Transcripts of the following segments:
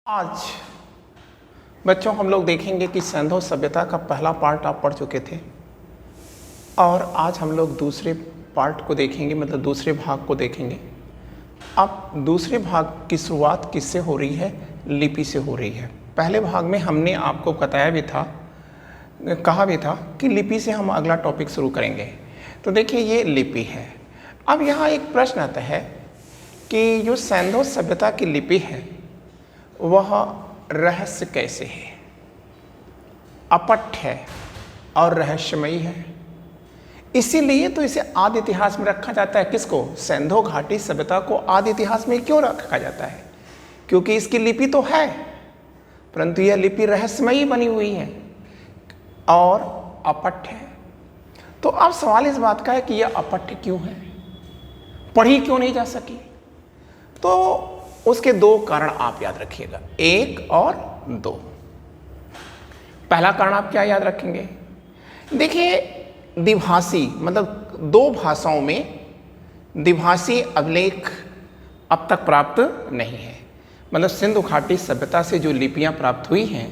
आज बच्चों हम लोग देखेंगे कि सिंधु सभ्यता का पहला पार्ट आप पढ़ चुके थे और आज हम लोग दूसरे पार्ट को देखेंगे, मतलब दूसरे भाग को देखेंगे। अब दूसरे भाग की शुरुआत किससे हो रही है? लिपि से हो रही है। पहले भाग में हमने आपको बताया भी था, कहा भी था कि लिपि से हम अगला टॉपिक शुरू करेंगे। तो देखिए ये लिपि है। अब यहाँ एक प्रश्न आता है कि जो सिंधु सभ्यता की लिपि है वह रहस्य कैसे है, अपठ्य है और रहस्यमयी है। इसीलिए तो इसे आदि इतिहास में रखा जाता है। किसको? सिंधु घाटी सभ्यता को आदि इतिहास में क्यों रखा जाता है? क्योंकि इसकी लिपि तो है, परंतु यह लिपि रहस्यमयी बनी हुई है और अपठ्य है। तो अब सवाल इस बात का है कि यह अपठ्य क्यों है, पढ़ी क्यों नहीं जा सकी? तो उसके दो कारण आप याद रखिएगा, एक और दो। पहला कारण आप क्या याद रखेंगे? देखिए द्विभाषी, मतलब दो भाषाओं में द्विभाषी अभिलेख अब तक प्राप्त नहीं है। मतलब सिंधु घाटी सभ्यता से जो लिपियां प्राप्त हुई हैं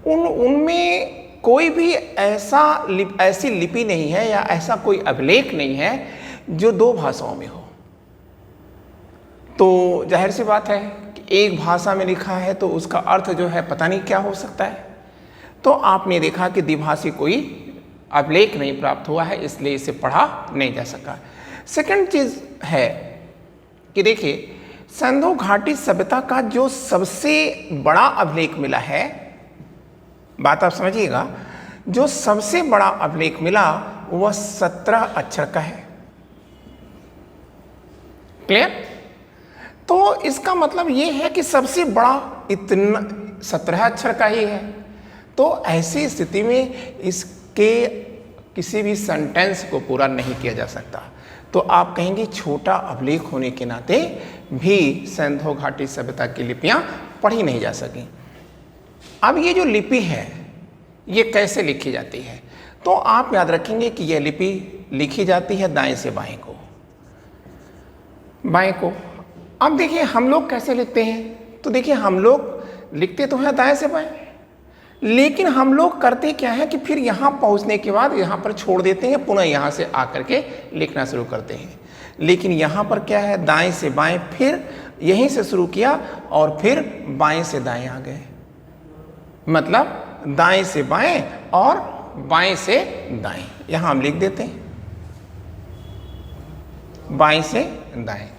उनमें कोई भी ऐसी लिपि नहीं है या ऐसा कोई अभिलेख नहीं है जो दो भाषाओं में हो। तो जाहिर सी बात है कि एक भाषा में लिखा है तो उसका अर्थ जो है पता नहीं क्या हो सकता है। तो आपने देखा कि द्विभाषी कोई अभिलेख नहीं प्राप्त हुआ है, इसलिए इसे पढ़ा नहीं जा सका। सेकंड चीज है कि देखिए सिंधु घाटी सभ्यता का जो सबसे बड़ा अभिलेख मिला है, बात आप समझिएगा, जो सबसे बड़ा अभिलेख मिला वह 17 अक्षर का है। क्लियर? तो इसका मतलब ये है कि सबसे बड़ा इतना 17 अक्षर का ही है। तो ऐसी स्थिति में इसके किसी भी सेंटेंस को पूरा नहीं किया जा सकता। तो आप कहेंगे छोटा अभिलेख होने के नाते भी सिंधु घाटी सभ्यता की लिपियां पढ़ी नहीं जा सकी। अब ये जो लिपि है ये कैसे लिखी जाती है? तो आप याद रखेंगे कि यह लिपि लिखी जाती है दाएं से बाएं को, बाएं को। अब देखिए हम लोग कैसे लिखते हैं? तो देखिए हम लोग लिखते तो हैं दाएं से बाएं, लेकिन हम लोग करते क्या है कि फिर यहाँ पहुँचने के बाद यहाँ पर छोड़ देते हैं, पुनः यहाँ से आकर के लिखना शुरू करते हैं। लेकिन यहाँ पर क्या है? दाएं से बाएं, फिर यहीं से शुरू किया और फिर बाएं से दाएं आ गए। मतलब दाएं से बाएं और बाएं से दाएं। यहाँ हम लिख देते हैं बाएं से दाएं,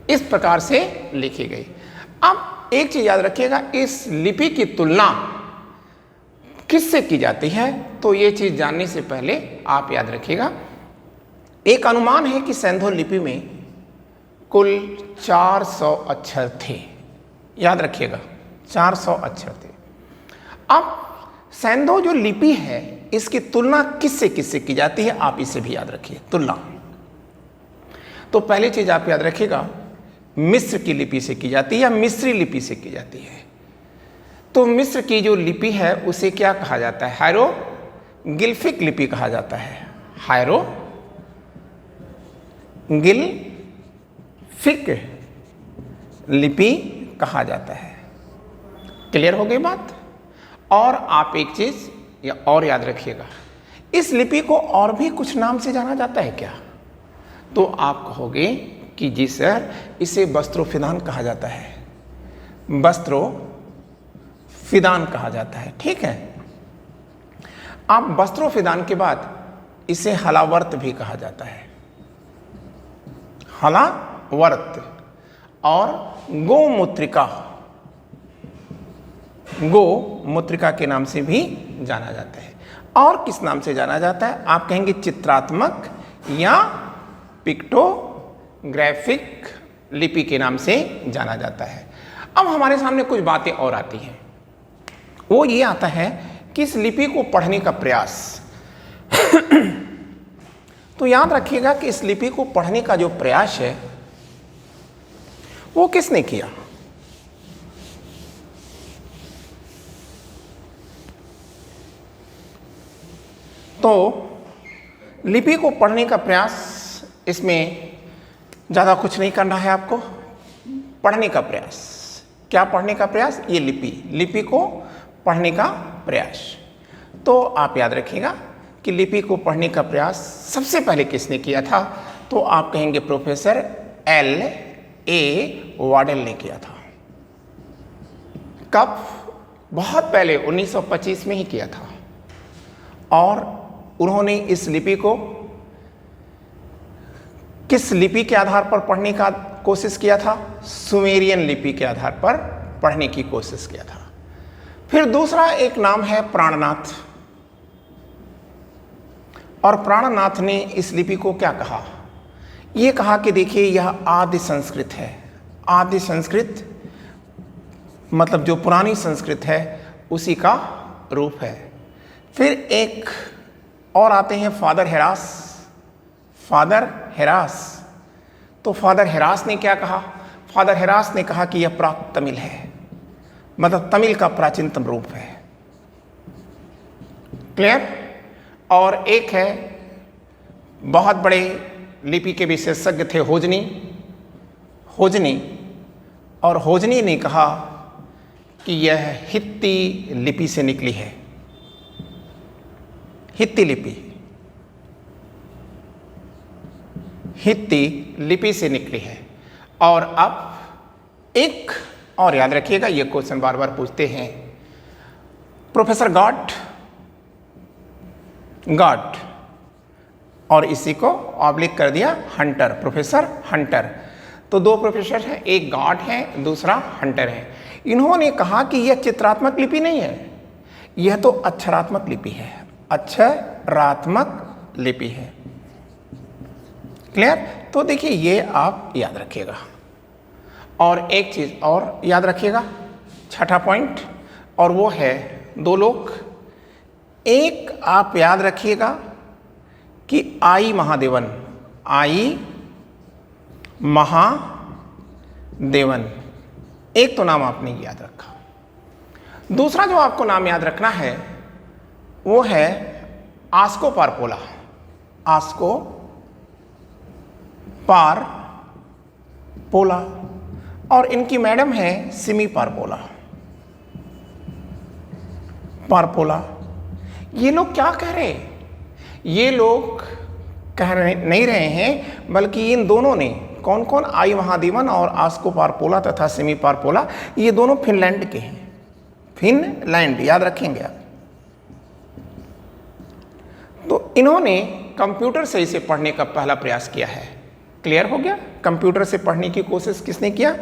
इस प्रकार से लिखी गई। अब एक चीज याद रखिएगा, इस लिपि की तुलना किससे की जाती है? तो ये चीज जानने से पहले आप याद रखिएगा, एक अनुमान है कि सिंधु लिपि में कुल 400 अक्षर थे। याद रखिएगा 400 अक्षर थे। अब सिंधु जो लिपि है इसकी तुलना किससे किससे की जाती है, आप इसे भी याद रखिए, तुलना। तो पहली चीज आप याद रखिएगा, मिस्र की लिपि से की जाती है या मिस्री लिपि से की जाती है। तो मिस्र की जो लिपि है उसे क्या कहा जाता है? हायरोग्लिफिक लिपि कहा जाता है। हायरोग्लिफिक लिपि कहा जाता है। क्लियर हो गई बात? और आप एक चीज और याद रखिएगा, इस लिपि को और भी कुछ नाम से जाना जाता है क्या? तो आप कहोगे कि जी सर, इसे वस्त्रोफिदान कहा जाता है, वस्त्रोफिदान कहा जाता है। ठीक है। अब वस्त्रोफिदान के बाद इसे हलावर्त भी कहा जाता है, हलावर्त। और गोमूत्रिका के नाम से भी जाना जाता है। और किस नाम से जाना जाता है? आप कहेंगे चित्रात्मक या पिक्टोग्राफिक लिपि के नाम से जाना जाता है। अब हमारे सामने कुछ बातें और आती हैं। वो ये आता है कि इस लिपि को पढ़ने का प्रयास तो याद रखिएगा कि इस लिपि को पढ़ने का जो प्रयास है वो किसने किया? तो लिपि को पढ़ने का प्रयास, इसमें ज़्यादा कुछ नहीं करना है आपको, पढ़ने का प्रयास। क्या पढ़ने का प्रयास? ये लिपि को पढ़ने का प्रयास। तो आप याद रखिएगा कि लिपि को पढ़ने का प्रयास सबसे पहले किसने किया था? तो आप कहेंगे प्रोफेसर L.A. वाडेल ने किया था। कब? बहुत पहले 1925 में ही किया था। और उन्होंने इस लिपि को किस लिपि के आधार पर पढ़ने का कोशिश किया था? सुमेरियन लिपि के आधार पर पढ़ने की कोशिश किया था। फिर दूसरा एक नाम है प्राणनाथ, और प्राणनाथ ने इस लिपि को क्या कहा? ये कहा कि देखिए यह आदि संस्कृत है। आदि संस्कृत मतलब जो पुरानी संस्कृत है उसी का रूप है। फिर एक और आते हैं फादर हेरास। फादर हेरास, तो फादर हेरास ने क्या कहा? फादर हेरास ने कहा कि यह प्राक तमिल है, मतलब तमिल का प्राचीनतम रूप है। क्लियर? और एक है, बहुत बड़े लिपि के विशेषज्ञ थे होजनी। और होजनी ने कहा कि यह हित्ती लिपि से निकली है। हित्ती लिपि से निकली है। और अब एक और याद रखिएगा, ये क्वेश्चन बार बार पूछते हैं, प्रोफेसर गॉड और इसी को ऑब्लिक कर दिया हंटर, प्रोफेसर हंटर। तो दो प्रोफेसर हैं, एक गॉड है, दूसरा हंटर है। इन्होंने कहा कि यह चित्रात्मक लिपि नहीं है, यह तो अक्षरात्मक लिपि है। अक्षरात्मक लिपि है। क्लियर? तो देखिए ये आप याद रखिएगा। और एक चीज और याद रखिएगा, छठा पॉइंट, और वो है दो लोग। एक आप याद रखिएगा कि आई महादेवन, एक तो नाम आपने याद रखा। दूसरा जो आपको नाम याद रखना है वो है आस्को पारपोला। आस्को पारपोला, और इनकी मैडम है सिमी पारपोला। ये लोग क्या कह रहे हैं? ये लोग नहीं रहे हैं, बल्कि इन दोनों ने, कौन कौन? आई महादेवन और आस्को पारपोला तथा सिमी पारपोला, ये दोनों फिनलैंड के हैं। फिनलैंड याद रखेंगे आप। तो इन्होंने कंप्यूटर से इसे पढ़ने का पहला प्रयास किया है। क्लियर हो गया? कंप्यूटर से पढ़ने की कोशिश किसने किया?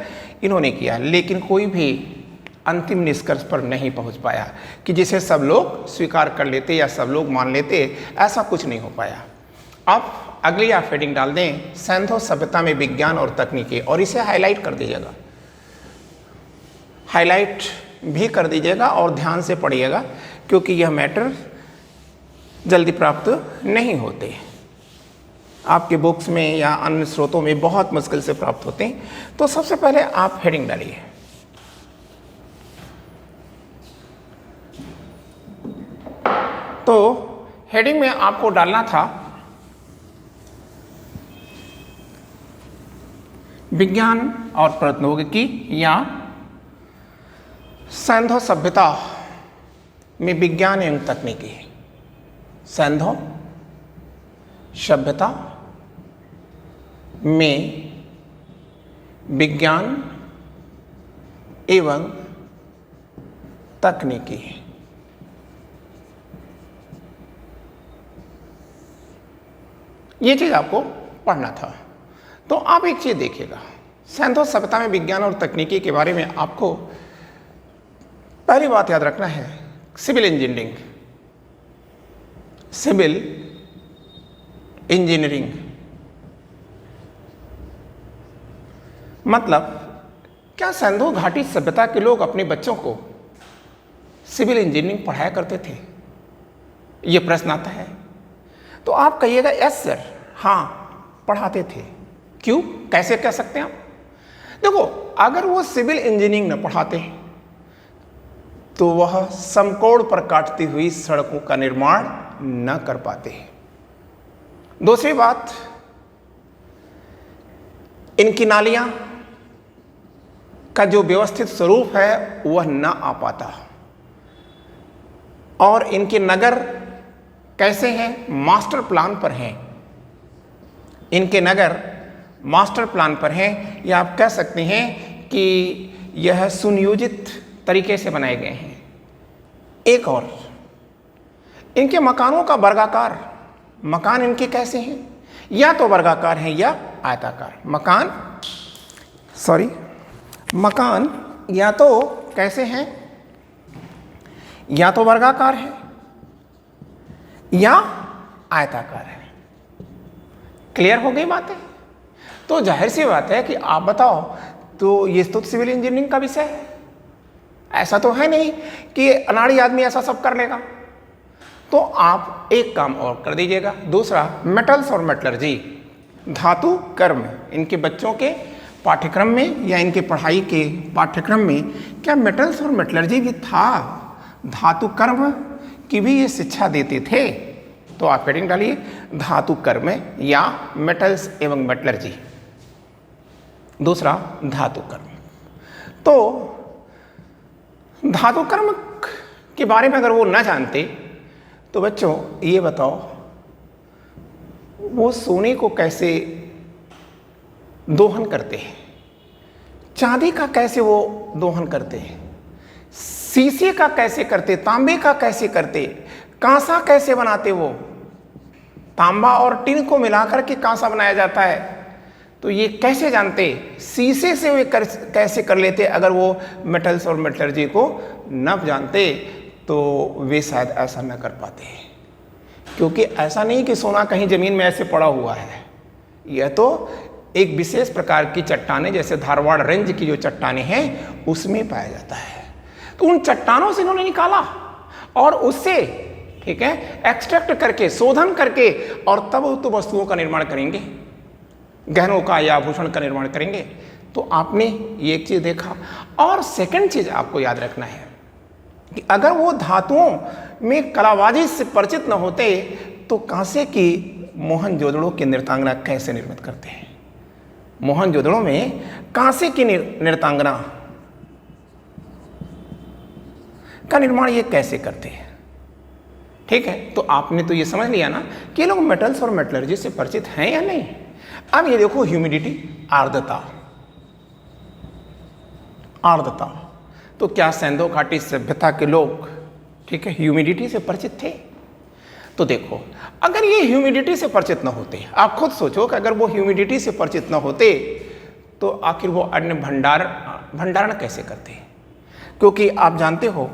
इन्होंने किया। लेकिन कोई भी अंतिम निष्कर्ष पर नहीं पहुंच पाया कि जिसे सब लोग स्वीकार कर लेते या सब लोग मान लेते, ऐसा कुछ नहीं हो पाया। अब अगली आप हेडिंग डाल दें, सैंधो सभ्यता में विज्ञान और तकनीकी, और इसे हाईलाइट कर दीजिएगा, हाईलाइट भी कर दीजिएगा और ध्यान से पढ़िएगा, क्योंकि यह मैटर जल्दी प्राप्त नहीं होते। आपके बुक्स में या अन्य स्रोतों में बहुत मुश्किल से प्राप्त होते हैं। तो सबसे पहले आप हेडिंग डालिए। तो हेडिंग में आपको डालना था विज्ञान और प्रौद्योगिकी या सैंधो सभ्यता में विज्ञान एवं तकनीकी। सैंधो सभ्यता में विज्ञान एवं तकनीकी। ये चीज आपको पढ़ना था। तो आप एक चीज देखिएगा, सैंधो सभ्यता में विज्ञान और तकनीकी के बारे में आपको पहली बात याद रखना है, सिविल इंजीनियरिंग। सिविल इंजीनियरिंग मतलब क्या सैंधो घाटी सभ्यता के लोग अपने बच्चों को सिविल इंजीनियरिंग पढ़ाया करते थे? यह प्रश्न आता है। तो आप कहिएगा यस सर, हाँ पढ़ाते थे। क्यों, कैसे कह सकते हैं आप? देखो, अगर वो सिविल इंजीनियरिंग न पढ़ाते तो वह समकोण पर काटती हुई सड़कों का निर्माण न कर पाते। दूसरी बात, इनकी नालियां का जो व्यवस्थित स्वरूप है वह न आ पाता। और इनके नगर कैसे हैं? मास्टर प्लान पर हैं। इनके नगर मास्टर प्लान पर हैं, या आप कह सकते हैं कि यह सुनियोजित तरीके से बनाए गए हैं। एक और, इनके मकानों का वर्गाकार, मकान इनके कैसे हैं? या तो वर्गाकार हैं या आयताकार। मकान या तो कैसे हैं? या तो वर्गाकार है या आयताकार है। क्लियर हो गई बातें? तो जाहिर सी बात है कि आप बताओ, तो ये तो सिविल इंजीनियरिंग का विषय है। ऐसा तो है नहीं कि अनाड़ी आदमी ऐसा सब कर लेगा। तो आप एक काम और कर दीजिएगा। दूसरा, मेटल्स और मेटलर्जी, धातु कर्म, इनके बच्चों के पाठ्यक्रम में या इनके पढ़ाई के पाठ्यक्रम में क्या मेटल्स और मेटलर्जी भी था? धातु कर्म की भी ये शिक्षा देते थे? तो आप हेडिंग डालिए धातु कर्म या मेटल्स एवं मेटलर्जी। दूसरा, धातु कर्म। तो धातु कर्म के बारे में अगर वो ना जानते तो बच्चों ये बताओ, वो सोने को कैसे दोहन करते हैं? चांदी का कैसे वो दोहन करते हैं? शीशे का कैसे करते? तांबे का कैसे करते? कांसा कैसे बनाते? वो तांबा और टिन को मिलाकर के कांसा बनाया जाता है। तो ये कैसे जानते? शीशे से वे कैसे कर लेते? अगर वो मेटल्स और मेटलर्जी को न जानते तो वे शायद ऐसा न कर पाते। क्योंकि ऐसा नहीं कि सोना कहीं जमीन में ऐसे पड़ा हुआ है। यह तो एक विशेष प्रकार की चट्टानें, जैसे धारवाड़ रेंज की जो चट्टानें हैं उसमें पाया जाता है। तो उन चट्टानों से इन्होंने निकाला और उससे, ठीक है, एक्सट्रैक्ट करके, शोधन करके, और तब तो वस्तुओं का निर्माण करेंगे, गहनों का या आभूषण का निर्माण करेंगे। तो आपने ये एक चीज देखा। और सेकंड चीज आपको याद रखना है कि अगर वो धातुओं में कलाबाजी से परिचित न होते तो कांसे की मोहनजोदड़ो की नृत्यांगना कैसे निर्मित करते हैं? मोहनजोदड़ो में कांसे की नृत्यांगना का निर्माण ये कैसे करते हैं? ठीक है, तो आपने तो ये समझ लिया ना कि ये लोग मेटल्स और मेटलर्जी से परिचित हैं या नहीं। अब ये देखो, ह्यूमिडिटी, आर्द्रता। आर्द्रता, तो क्या सिंधु घाटी सभ्यता के लोग, ठीक है, ह्यूमिडिटी से परिचित थे? तो देखो, अगर ये ह्यूमिडिटी से परिचित न होते, आप खुद सोचो कि अगर वो ह्यूमिडिटी से परिचित न होते तो आखिर वो अन्न भंडारण कैसे करते? क्योंकि आप जानते हो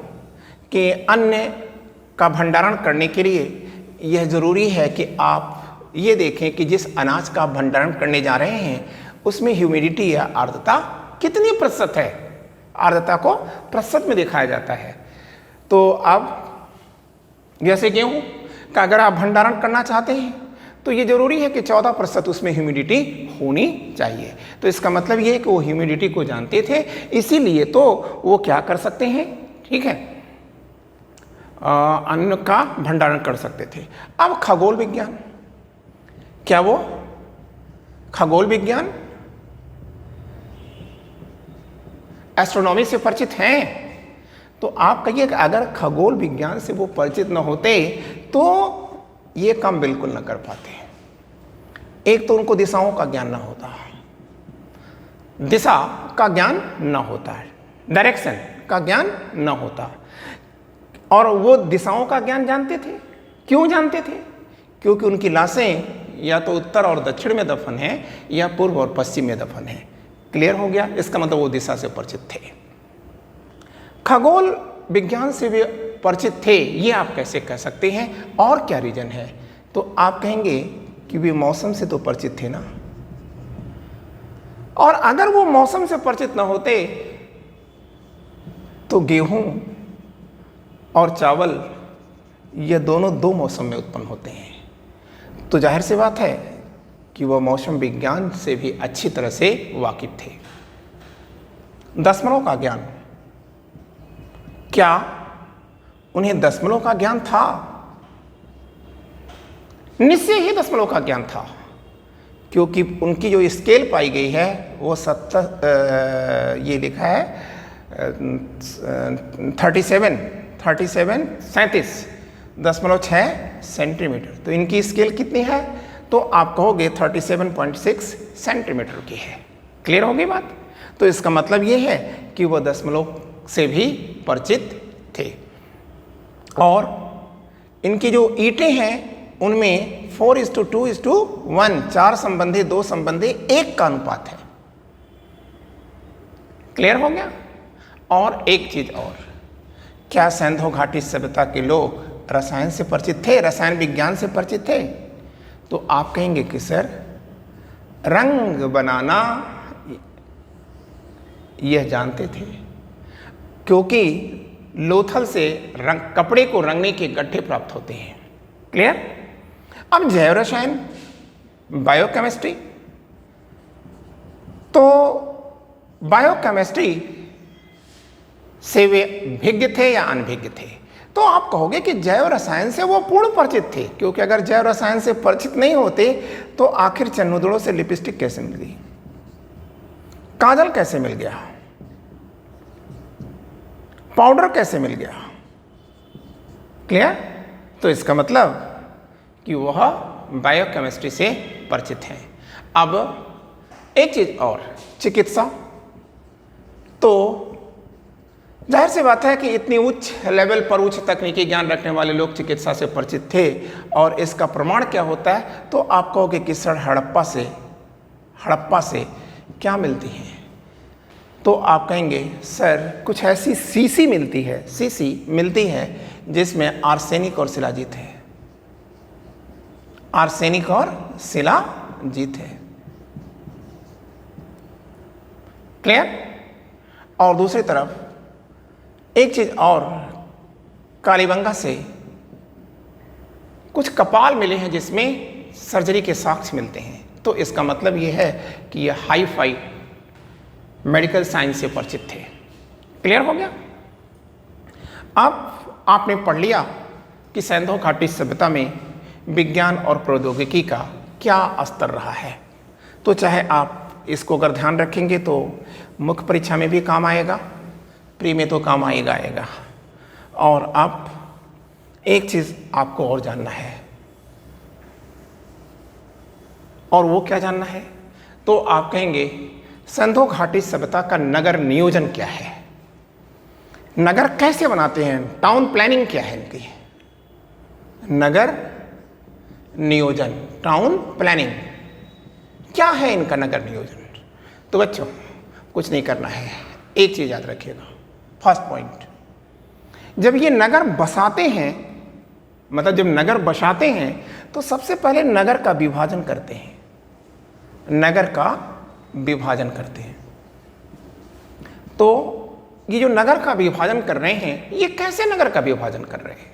कि अन्न का भंडारण करने के लिए यह जरूरी है कि आप ये देखें कि जिस अनाज का भंडारण करने जा रहे हैं उसमें ह्यूमिडिटी या आर्द्रता कितनी प्रतिशत है। आर्द्रता को प्रतिशत में दिखाया जाता है। तो अब जैसे गेहूं का अगर आप भंडारण करना चाहते हैं तो ये जरूरी है कि 14% उसमें ह्यूमिडिटी होनी चाहिए। तो इसका मतलब ये है कि वो ह्यूमिडिटी को जानते थे, इसीलिए तो वो क्या कर सकते हैं, ठीक है, अन्न का भंडारण कर सकते थे। अब खगोल विज्ञान, क्या वो खगोल विज्ञान एस्ट्रोनॉमी से परिचित हैं? तो आप कहिए कि अगर खगोल विज्ञान से वो परिचित न होते तो ये काम बिल्कुल न कर पाते। एक तो उनको दिशाओं का ज्ञान न होता, दिशा का ज्ञान न होता है, डायरेक्शन का ज्ञान न होता। और वो दिशाओं का ज्ञान जानते थे। क्यों जानते थे? क्योंकि उनकी लाशें या तो उत्तर और दक्षिण में दफन है या पूर्व और पश्चिम में दफन है। क्लियर हो गया? इसका मतलब वो दिशा से परिचित थे। खगोल विज्ञान से भी परिचित थे, ये आप कैसे कह सकते हैं? और क्या रीजन है? तो आप कहेंगे कि वे मौसम से तो परिचित थे ना। और अगर वो मौसम से परिचित ना होते तो गेहूं और चावल ये दोनों दो मौसम में उत्पन्न होते हैं। तो जाहिर सी बात है कि वह मौसम विज्ञान से भी अच्छी तरह से वाकिफ थे। दशमलव का ज्ञान, क्या उन्हें दशमलव का ज्ञान था? निश्चय ही दशमलव का ज्ञान था। क्योंकि उनकी जो स्केल पाई गई है वो 37 सेंटीमीटर। तो इनकी स्केल कितनी है? तो आप कहोगे 37.6 सेंटीमीटर की है। क्लियर होगी बात? तो इसका मतलब ये है कि वो दशमलव से भी परिचित थे। और इनकी जो ईंटें हैं उनमें 4:2:1, 4 संबंधी 2 संबंधी 1 का अनुपात है। क्लियर हो गया? और एक चीज और, क्या सिंधु घाटी सभ्यता के लोग रसायन से परिचित थे, रसायन विज्ञान से परिचित थे? तो आप कहेंगे कि सर रंग बनाना यह जानते थे, क्योंकि लोथल से रंग, कपड़े को रंगने के गड्ढे प्राप्त होते हैं। क्लियर? अब जैव रसायन, बायोकेमिस्ट्री, तो बायोकेमिस्ट्री से वे भिज्ञ थे या अनभिज्ञ थे? तो आप कहोगे कि जैव रसायन से वो पूर्ण परिचित थे, क्योंकि अगर जैव रसायन से परिचित नहीं होते तो आखिर चन्नुदड़ों से लिपस्टिक कैसे मिल गई, काजल कैसे मिल गया, पाउडर कैसे मिल गया? क्लियर? तो इसका मतलब कि वह बायोकेमिस्ट्री से परिचित हैं। अब एक चीज और, चिकित्सा, तो जाहिर सी बात है कि इतनी उच्च लेवल पर उच्च तकनीकी ज्ञान रखने वाले लोग चिकित्सा से परिचित थे। और इसका प्रमाण क्या होता है? तो आप कहोगे कि सर हड़प्पा से क्या मिलती है? तो आप कहेंगे सर कुछ ऐसी सीसी मिलती है जिसमें आर्सेनिक और शिलाजीत है, आर्सेनिक और शिलाजीत है। क्लियर? और दूसरी तरफ एक चीज और, कालीबंगा से कुछ कपाल मिले हैं जिसमें सर्जरी के साक्ष्य मिलते हैं। तो इसका मतलब यह है कि यह हाई फाई मेडिकल साइंस से परिचित थे। क्लियर हो गया? अब आपने पढ़ लिया कि सिंधु घाटी सभ्यता में विज्ञान और प्रौद्योगिकी का क्या स्तर रहा है। तो चाहे आप इसको अगर ध्यान रखेंगे तो मुख्य परीक्षा में भी काम आएगा, प्री में तो काम आएगा। और आप एक चीज आपको और जानना है, और वो क्या जानना है? तो आप कहेंगे सिंधु घाटी सभ्यता का नगर नियोजन क्या है, नगर कैसे बनाते हैं, टाउन प्लानिंग क्या है इनकी, नगर नियोजन, टाउन प्लानिंग क्या है इनका नगर नियोजन। तो बच्चों कुछ नहीं करना है, एक चीज याद रखिएगा। फर्स्ट पॉइंट, जब ये नगर बसाते हैं, मतलब जब नगर बसाते हैं तो सबसे पहले नगर का विभाजन करते हैं, नगर का विभाजन करते हैं। तो ये जो नगर का विभाजन कर रहे हैं, ये कैसे नगर का विभाजन कर रहे हैं?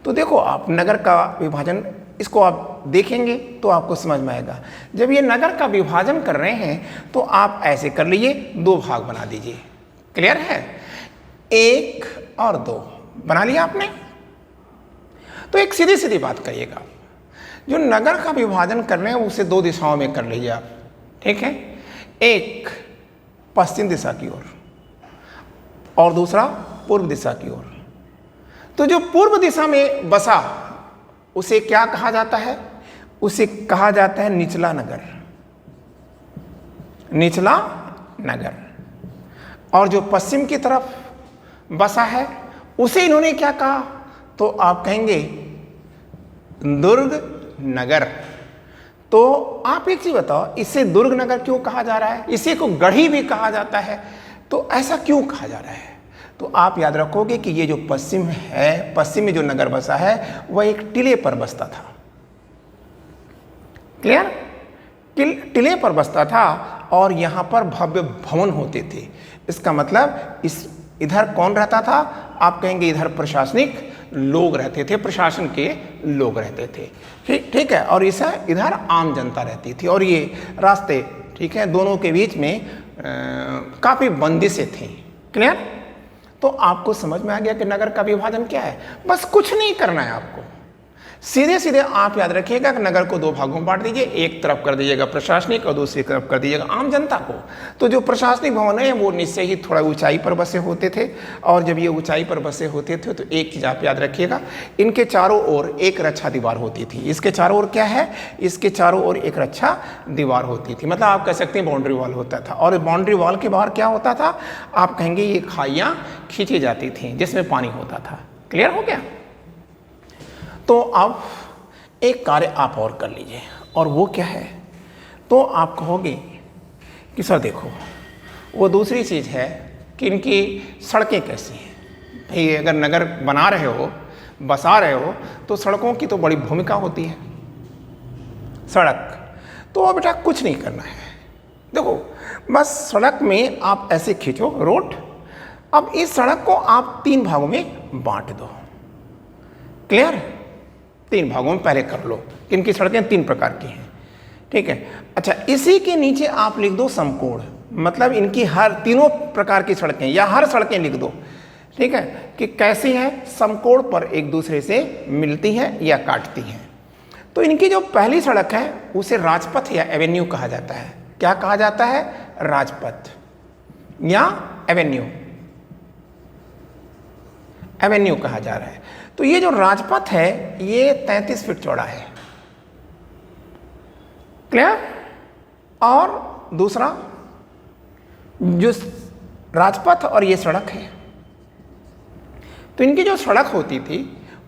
तो देखो आप नगर का विभाजन, इसको आप देखेंगे तो आपको समझ में आएगा। जब ये नगर का विभाजन कर रहे हैं तो आप ऐसे कर लीजिए, 2 भाग बना दीजिए। क्लियर है? 1 और 2 बना लिया आपने। तो एक सीधी सीधी बात करिएगा, जो नगर का विभाजन कर रहे हैं उसे 2 दिशाओं में कर लीजिए आप। ठीक है? एक पश्चिम दिशा की ओर और दूसरा पूर्व दिशा की ओर। तो जो पूर्व दिशा में बसा उसे क्या कहा जाता है? उसे कहा जाता है निचला नगर, निचला नगर। और जो पश्चिम की तरफ बसा है उसे इन्होंने क्या कहा? तो आप कहेंगे दुर्ग नगर। तो आप एक चीज बताओ, इसे दुर्ग नगर क्यों कहा जा रहा है? इसे को गढ़ी भी कहा जाता है, तो ऐसा क्यों कहा जा रहा है? तो आप याद रखोगे कि ये जो पश्चिम है, पश्चिम में जो नगर बसा है वह एक टिले पर बसता था। क्लियर? टिले पर बसता था और यहां पर भव्य भवन होते थे। इसका मतलब इधर कौन रहता था? आप कहेंगे इधर प्रशासनिक लोग रहते थे, प्रशासन के लोग रहते थे। ठीक है? और इधर आम जनता रहती थी। और ये रास्ते, ठीक है, दोनों के बीच में काफी बंदिशें थी। क्लियर? तो आपको समझ में आ गया कि नगर का विभाजन क्या है। बस कुछ नहीं करना है आपको, सीधे सीधे आप याद रखिएगा कि नगर को दो भागों में बांट दीजिए, एक तरफ कर दीजिएगा प्रशासनिक और दूसरी तरफ कर दीजिएगा आम जनता को। तो जो प्रशासनिक भवन है वो निश्चय ही थोड़ा ऊंचाई पर बसे होते थे, और जब ये ऊंचाई पर बसे होते थे तो एक चीज़ आप याद रखिएगा, इनके चारों ओर एक रक्षा दीवार होती थी। इसके चारों ओर क्या है, इसके चारों ओर एक रक्षा दीवार होती थी, मतलब आप कह सकते हैं बाउंड्री वॉल होता था। और बाउंड्री वॉल के बाहर क्या होता था, आप कहेंगे ये खाइयाँ खींची जाती थी जिसमें पानी होता था। क्लियर हो गया? तो अब एक कार्य आप और कर लीजिए, और वो क्या है, तो आप कहोगे कि सर देखो वो दूसरी चीज़ है कि इनकी सड़कें कैसी हैं। भाई अगर नगर बना रहे हो, बसा रहे हो, तो सड़कों की तो बड़ी भूमिका होती है। सड़क तो बेटा कुछ नहीं करना है, देखो बस सड़क में आप ऐसे खींचो रोड। अब इस सड़क को आप 3 भागों में बांट दो। क्लियर? 3 भागों में पहले कर लो। इनकी सड़कें 3 प्रकार की हैं, ठीक है। अच्छा, इसी के नीचे आप लिख दो समकोण, मतलब इनकी हर तीनों प्रकार की सड़कें या हर सड़कें लिख दो, ठीक है, कि कैसी हैं, समकोण पर एक दूसरे से मिलती हैं या काटती हैं। तो इनकी जो पहली सड़क है उसे राजपथ या एवेन्यू कहा जाता है। क्या कहा जाता है? राजपथ या एवेन्यू, एवेन्यू कहा जा रहा है। तो ये जो राजपथ है ये 33 फीट चौड़ा है। क्लियर? और दूसरा जो राजपथ और ये सड़क है, तो इनकी जो सड़क होती थी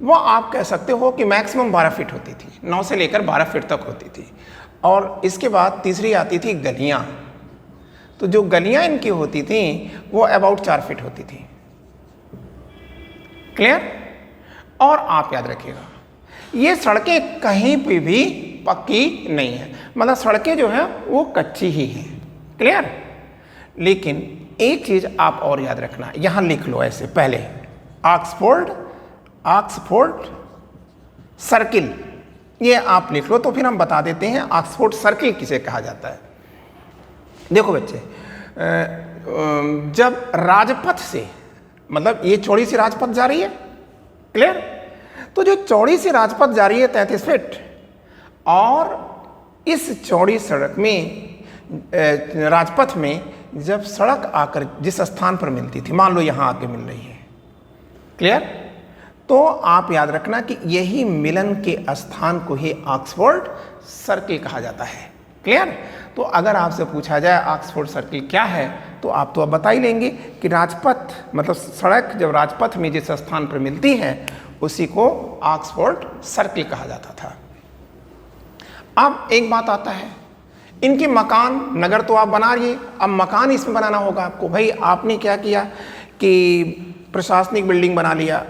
वो आप कह सकते हो कि मैक्सिमम 12 फीट होती थी, 9 से लेकर 12 फीट तक होती थी। और इसके बाद तीसरी आती थी गलियां। तो जो गलियां इनकी होती थी वो अबाउट 4 फीट होती थी। क्लियर? और आप याद रखिएगा ये सड़कें कहीं पे भी पक्की नहीं है, मतलब सड़कें जो हैं वो कच्ची ही हैं। क्लियर? लेकिन एक चीज आप और याद रखना, यहां लिख लो ऐसे पहले, ऑक्सफोर्ड सर्किल, ये आप लिख लो, तो फिर हम बता देते हैं ऑक्सफोर्ड सर्किल किसे कहा जाता है। देखो बच्चे, जब राजपथ से, मतलब ये चौड़ी सी राजपथ जा रही है, क्लियर? तो जो चौड़ी सी राजपथ जा रही है 33 फीट, और इस चौड़ी सड़क में, राजपथ में जब सड़क आकर जिस स्थान पर मिलती थी, मान लो यहां आके मिल रही है, क्लियर? तो आप याद रखना कि यही मिलन के स्थान को ही ऑक्सफोर्ड सर्किल कहा जाता है। क्लियर? तो अगर आपसे पूछा जाए ऑक्सफोर्ड सर्किल क्या है, तो आप तो अब बता ही लेंगे कि राजपथ, मतलब सड़क जब राजपथ में जिस स्थान पर मिलती है उसी को ऑक्सफोर्ड सर्किल कहा जाता था। अब एक बात आता है, इनके मकान, नगर तो आप बना रही है, अब मकान इसमें बनाना होगा आपको। भाई आपने क्या किया कि प्रशासनिक बिल्डिंग बना लिया,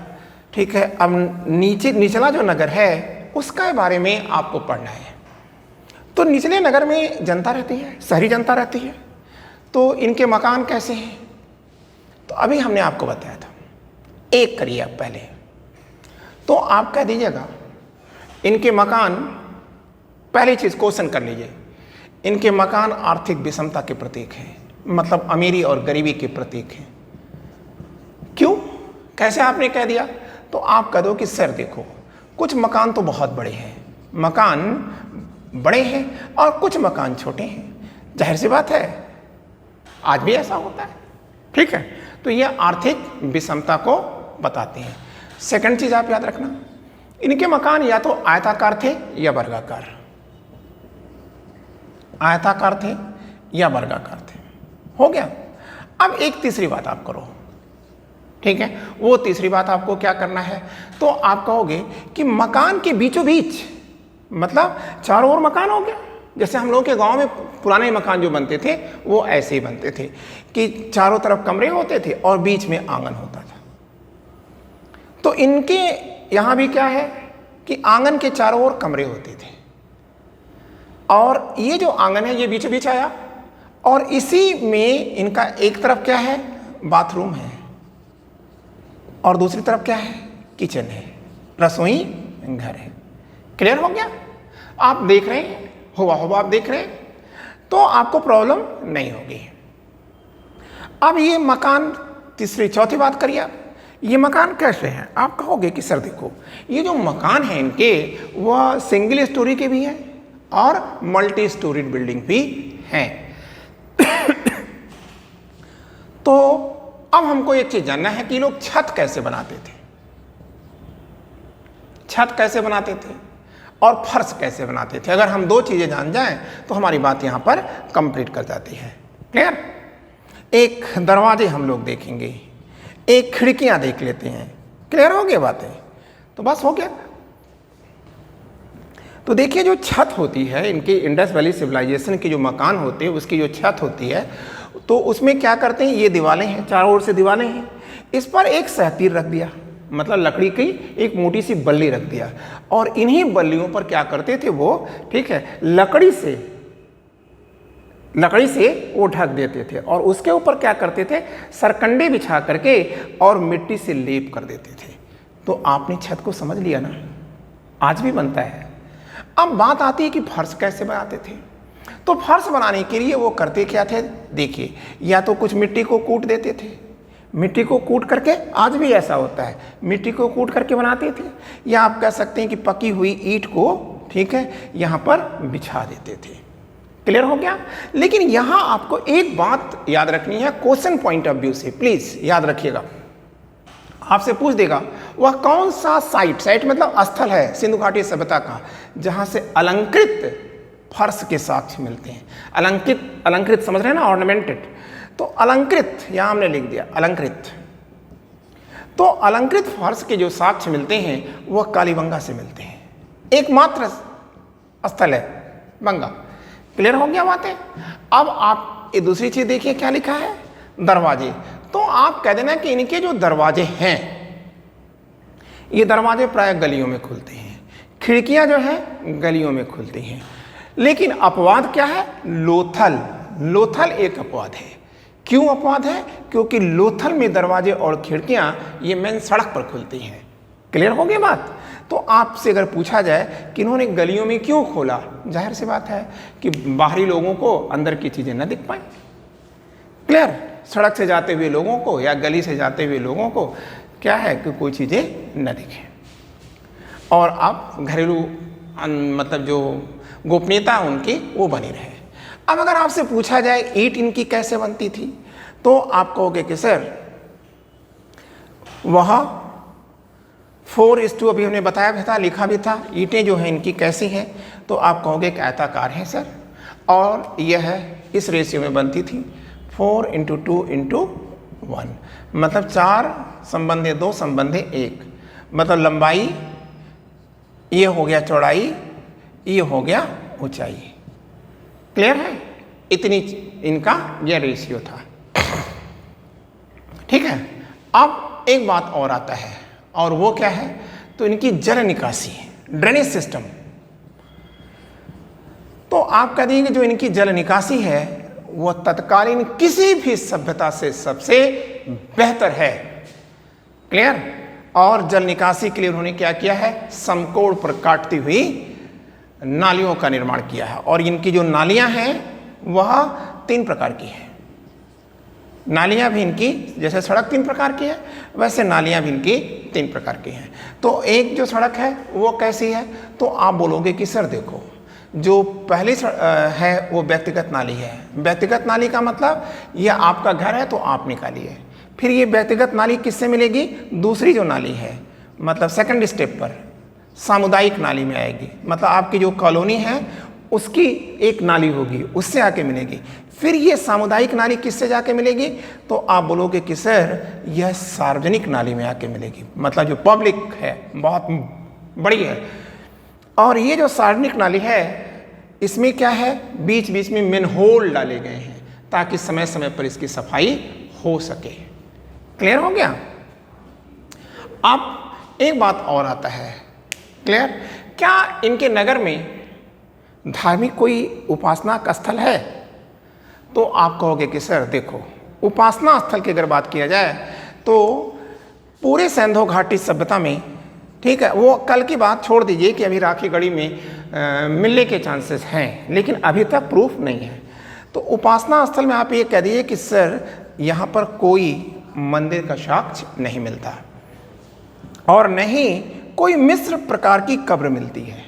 ठीक है, अब निचला जो नगर है उसका बारे में आपको पढ़ना है। तो निचले नगर में जनता रहती है, शहरी जनता रहती है, तो इनके मकान कैसे हैं? तो अभी हमने आपको बताया था, एक करिए आप पहले, तो आप कह दीजिएगा इनके मकान, पहली चीज क्वेश्चन कर लीजिए, इनके मकान आर्थिक विषमता के प्रतीक हैं, मतलब अमीरी और गरीबी के प्रतीक हैं। क्यों, कैसे आपने कह दिया? तो आप कह दो कि सर देखो कुछ मकान तो बहुत बड़े हैं, मकान बड़े हैं और कुछ मकान छोटे हैं, जाहिर सी बात है आज भी ऐसा होता है, ठीक है। तो ये आर्थिक विषमता को बताते हैं। सेकंड चीज आप याद रखना, इनके मकान या तो आयताकार थे या वर्गाकार, आयताकार थे या वर्गाकार थे। हो गया। अब एक तीसरी बात आप करो, ठीक है, वो तीसरी बात आपको क्या करना है, तो आप कहोगे कि मकान के बीचों बीच, मतलब चारों ओर मकान हो गया, जैसे हम लोगों के गांव में पुराने मकान जो बनते थे वो ऐसे ही बनते थे कि चारों तरफ कमरे होते थे और बीच में आंगन होता था। तो इनके यहां भी क्या है कि आंगन के चारों ओर कमरे होते थे, और ये जो आंगन है ये बीचों बीच आया, और इसी में इनका एक तरफ क्या है, बाथरूम है, और दूसरी तरफ क्या है, किचन है, रसोई घर है। क्लियर हो गया? आप देख रहे हैं, हुआ आप देख रहे हैं, तो आपको प्रॉब्लम नहीं होगी। अब ये मकान, तीसरी चौथी बात करिए आप, ये मकान कैसे हैं? आप कहोगे कि सर देखो, ये जो मकान है इनके, वह सिंगल स्टोरी के भी हैं और मल्टी स्टोरीड बिल्डिंग भी हैं। तो अब हमको एक चीज जानना है कि लोग छत कैसे बनाते थे, छत कैसे बनाते थे और फर्श कैसे बनाते थे। अगर हम दो चीजें जान जाएं तो हमारी बात यहां पर कंप्लीट कर जाती है। क्लियर? एक दरवाजे हम लोग देखेंगे, एक खिड़कियां देख लेते हैं। क्लियर हो गया बातें? तो बस हो गया। तो देखिए, जो छत होती है इनकी, इंडस वैली सिविलाइजेशन की जो मकान होते हैं उसकी जो छत होती है, तो उसमें क्या करते हैं, ये दीवारें हैं, चारों ओर से दीवारें हैं, इस पर एक सहतीर रख दिया, मतलब लकड़ी की एक मोटी सी बल्ली रख दिया, और इन्हीं बल्लियों पर क्या करते थे वो, ठीक है, लकड़ी से वो ढक देते थे, और उसके ऊपर क्या करते थे, सरकंडे बिछा करके और मिट्टी से लेप कर देते थे। तो आपने छत को समझ लिया ना, आज भी बनता है। अब बात आती है कि फर्श कैसे बनाते थे। तो फर्श बनाने के लिए वो करते क्या थे, देखिए, या तो कुछ मिट्टी को कूट देते थे, मिट्टी को कूट करके, आज भी ऐसा होता है, मिट्टी को कूट करके बनाते थे, या आप कह सकते हैं कि पकी हुई ईंट को, ठीक है, यहाँ पर बिछा देते थे। क्लियर हो गया? लेकिन यहाँ आपको एक बात याद रखनी है, क्वेश्चन पॉइंट ऑफ व्यू से, प्लीज याद रखिएगा। आपसे पूछ देगा वह कौन सा साइट मतलब स्थल है सिंधु घाटी सभ्यता का जहां से अलंकृत फर्श के साक्ष्य मिलते हैं। अलंकृत समझ रहे हैं ना, ऑर्नामेंटेड। तो अलंकृत यहां हमने लिख दिया, अलंकृत। तो अलंकृत फर्श के जो साक्ष्य मिलते हैं वह कालीबंगा से मिलते हैं, एकमात्र स्थल है बंगा। क्लियर हो गया बातें? अब आप ये दूसरी चीज देखिए, क्या लिखा है, दरवाजे। तो आप कह देना कि इनके जो दरवाजे हैं, ये दरवाजे प्राय गलियों में खुलते हैं, खिड़कियां जो है गलियों में खुलती हैं। लेकिन अपवाद क्या है, लोथल एक अपवाद है। क्यों अपवाद है? क्योंकि लोथल में दरवाजे और खिड़कियां ये मेन सड़क पर खुलती हैं। क्लियर हो गई बात? तो आपसे अगर पूछा जाए कि इन्होंने गलियों में क्यों खोला, जाहिर सी बात है कि बाहरी लोगों को अंदर की चीजें न दिख पाए। क्लियर? सड़क से जाते हुए लोगों को या गली से जाते हुए लोगों को क्या है कि कोई चीजें न दिखें, और आप घरेलू मतलब जो गोपनीयता उनकी वो बनी रहे। अब अगर आपसे पूछा जाए ईंट इनकी कैसे बनती थी, तो आप कहोगे कि सर वह 4:2, अभी हमने बताया भी था, लिखा भी था, ईंटें जो हैं इनकी कैसी हैं, तो आप कहोगे कि आयताकार हैं सर, और यह इस रेशियो में बनती थी 4:2:1, मतलब 4 संबंधे 2 संबंधे 1, मतलब लंबाई ये हो गया चौड़ाई, ये हो गया ऊंचाई। क्लियर है? इतनी इनका यह रेशियो था। ठीक है। अब एक बात और आता है, और वो क्या है, तो इनकी जल निकासी, ड्रेनेज सिस्टम। तो आप कह देंगे जो इनकी जल निकासी है वह तत्कालीन किसी भी सभ्यता से सबसे बेहतर है। क्लियर? और जल निकासी के लिए उन्होंने क्या किया है, समकोण पर काटती हुई नालियों का निर्माण किया है। और इनकी जो नालियां हैं वह 3 प्रकार की हैं। नालियां भी इनकी, जैसे सड़क 3 प्रकार की है, वैसे नालियां भी इनकी 3 प्रकार की हैं। तो एक जो सड़क है वो कैसी है, तो आप बोलोगे कि सर देखो, जो पहली है वो व्यक्तिगत नाली है। व्यक्तिगत नाली का मतलब ये आपका घर है तो आप निकालिए। फिर ये व्यक्तिगत नाली किससे मिलेगी, दूसरी जो नाली है, मतलब सेकंड स्टेप पर सामुदायिक नाली में आएगी, मतलब आपकी जो कॉलोनी है उसकी एक नाली होगी, उससे आके मिलेगी। फिर ये सामुदायिक नाली किससे जाके मिलेगी, तो आप बोलोगे कि सर यह सार्वजनिक नाली में आके मिलेगी, मतलब जो पब्लिक है, बहुत बड़ी है। और ये जो सार्वजनिक नाली है इसमें क्या है, बीच बीच में मेनहोल डाले गए हैं ताकि समय समय पर इसकी सफाई हो सके। क्लियर हो गया? अब एक बात और आता है, क्लियर, क्या इनके नगर में धार्मिक कोई उपासना का स्थल है, तो आप कहोगे कि सर देखो, उपासना स्थल की अगर बात किया जाए तो पूरे सिंधु घाटी सभ्यता में, ठीक है, वो कल की बात छोड़ दीजिए कि अभी राखीगढ़ी में मिलने के चांसेस हैं, लेकिन अभी तक प्रूफ नहीं है। तो उपासना स्थल में आप ये कह दीजिए कि सर यहाँ पर कोई मंदिर का साक्ष्य नहीं मिलता। और न ही कोई मिस्र प्रकार की कब्र मिलती है।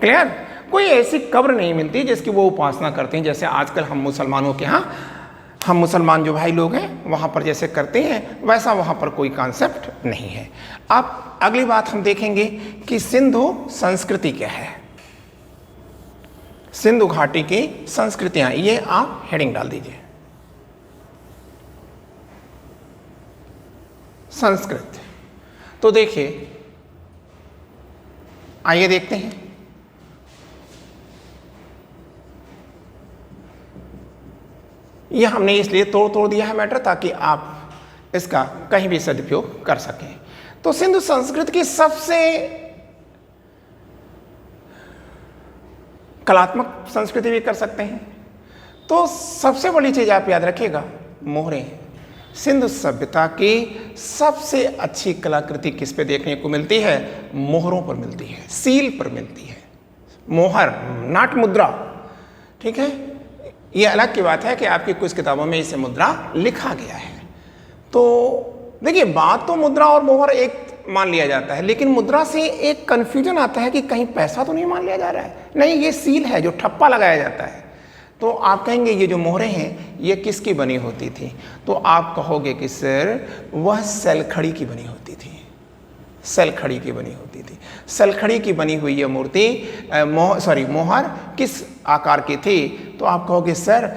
क्लियर? कोई ऐसी कब्र नहीं मिलती जिसकी वो उपासना करते हैं, जैसे आजकल हम मुसलमानों के यहाँ, हम मुसलमान जो भाई लोग हैं वहाँ पर जैसे करते हैं, वैसा वहाँ पर कोई कॉन्सेप्ट नहीं है। अब अगली बात हम देखेंगे कि सिंधु संस्कृति क्या है। सिंधु घाटी की संस्कृतियाँ, ये आप हेडिंग डाल दीजिए, संस्कृत। तो देखिए, आइए देखते हैं। यह हमने इसलिए तोड़ दिया है मैटर ताकि आप इसका कहीं भी सदुपयोग कर सकें। तो सिंधु संस्कृति की सबसे कलात्मक संस्कृति भी कर सकते हैं। तो सबसे बड़ी चीज आप याद रखिएगा, मोहरें। सिंधु सभ्यता की सबसे अच्छी कलाकृति किस पे देखने को मिलती है? मोहरों पर मिलती है, सील पर मिलती है। मोहर, नाट मुद्रा, ठीक है। ये अलग की बात है कि आपकी कुछ किताबों में इसे मुद्रा लिखा गया है। तो देखिए, बात तो मुद्रा और मोहर एक मान लिया जाता है, लेकिन मुद्रा से एक कंफ्यूजन आता है कि कहीं पैसा तो नहीं मान लिया जा रहा है। नहीं, ये सील है जो ठप्पा लगाया जाता है। तो आप कहेंगे ये जो मोहरें हैं ये किसकी बनी होती थी? तो आप कहोगे कि सर वह सलखड़ी की बनी होती थी, सलखड़ी की बनी होती थी। सलखड़ी की बनी हुई ये मूर्ति मोहर किस आकार की थी? तो आप कहोगे सर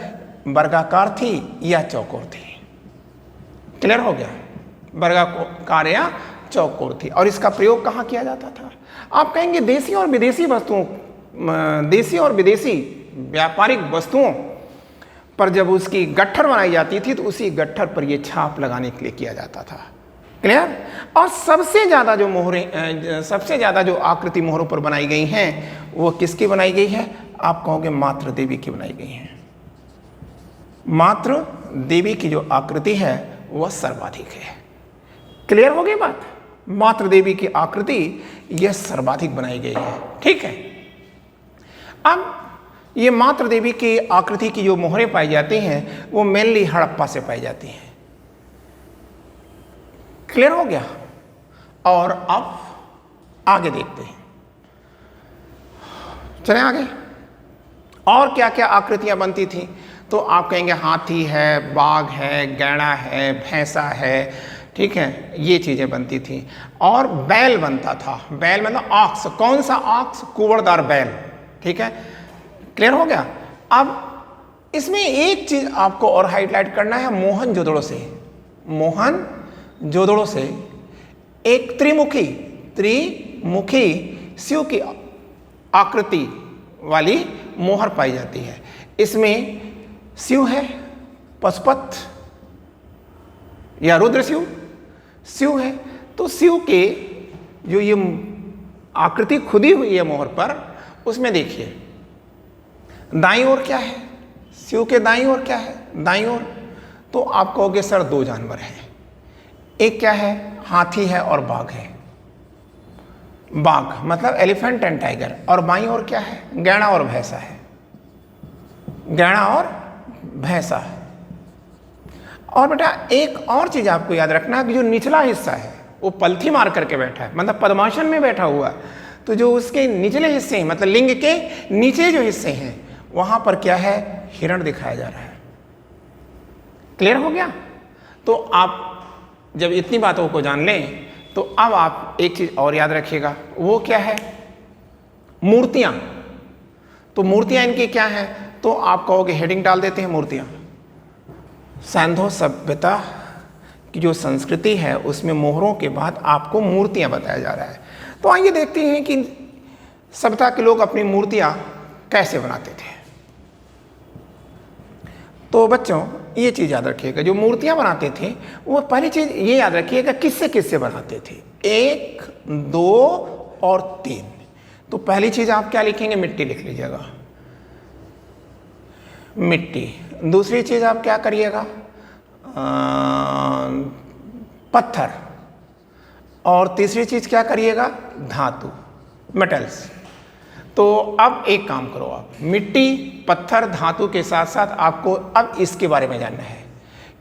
वर्गाकार थी या चौकोर थी। क्लियर हो गया? वर्गाकार या चौकोर थी। और इसका प्रयोग कहाँ किया जाता था? आप कहेंगे देसी और विदेशी वस्तुओं, देसी और विदेशी व्यापारिक वस्तुओं पर जब उसकी गट्ठर बनाई जाती थी तो उसी गट्ठर पर यह छाप लगाने के लिए किया जाता था। क्लियर? और सबसे ज़्यादा जो मोहरें, सबसे ज़्यादा जो आकृति मोहरों पर बनाई गई हैं वो किसकी बनाई गई है? आप कहोगे मातृ देवी की बनाई गई है। मातृ देवी की जो आकृति है वह सर्वाधिक है। क्लियर हो गई बात? मातृ देवी की आकृति यह सर्वाधिक बनाई गई है। ठीक है। अब ये मातृ देवी की आकृति की जो मोहरें पाई जाती हैं वो मेनली हड़प्पा से पाई जाती हैं। क्लियर हो गया? और अब आगे देखते हैं, चलें आगे। और क्या क्या आकृतियां बनती थी? तो आप कहेंगे हाथी है, बाघ है, गैड़ा है, भैंसा है, ठीक है, ये चीजें बनती थी। और बैल बनता था। बैल मतलब ऑक्स। कौन सा ऑक्स? कुंवरदार बैल। ठीक है, क्लियर हो गया? अब इसमें एक चीज आपको और हाईलाइट करना है, मोहनजोदड़ो से, मोहनजोदड़ो से एक त्रिमुखी शिव की आकृति वाली मोहर पाई जाती है। इसमें शिव है, पशुपत या रुद्र शिव है। तो शिव के जो ये आकृति खुदी हुई है मोहर पर, उसमें देखिए दाईं ओर क्या है? शिव के दाईं ओर क्या है? दाईं ओर तो आप कहोगे सर दो जानवर हैं। एक क्या है? हाथी है और बाघ है। बाघ मतलब एलिफेंट एंड टाइगर। और बाईं ओर क्या है? गैड़ा और भैंसा है। गैड़ा और भैंसा है। और बेटा एक और चीज आपको याद रखना है कि जो निचला हिस्सा है वो पलथी मार करके बैठा है, मतलब पद्मासन में बैठा हुआ है। तो जो उसके निचले हिस्से हैं, मतलब लिंग के नीचे जो हिस्से हैं, वहां पर क्या है? हिरण दिखाया जा रहा है। क्लियर हो गया? तो आप जब इतनी बातों को जान लें तो अब आप एक चीज और याद रखिएगा, वो क्या है? मूर्तियां। तो मूर्तियां इनकी क्या है? तो आप कहोगे, हेडिंग डाल देते हैं मूर्तियां। सिंधु सभ्यता की जो संस्कृति है उसमें मोहरों के बाद आपको मूर्तियां बताया जा रहा है। तो आइए देखते हैं कि सभ्यता के लोग अपनी मूर्तियां कैसे बनाते थे। तो बच्चों ये चीज याद रखिएगा, जो मूर्तियां बनाते थे वो पहली चीज ये याद रखिएगा किससे किससे बनाते थे? 1, 2 और 3। तो पहली चीज आप क्या लिखेंगे? मिट्टी लिख लीजिएगा, मिट्टी। दूसरी चीज आप क्या करिएगा? पत्थर। और तीसरी चीज क्या करिएगा? धातु, मेटल्स। तो अब एक काम करो, आप मिट्टी, पत्थर, धातु के साथ साथ आपको अब इसके बारे में जानना है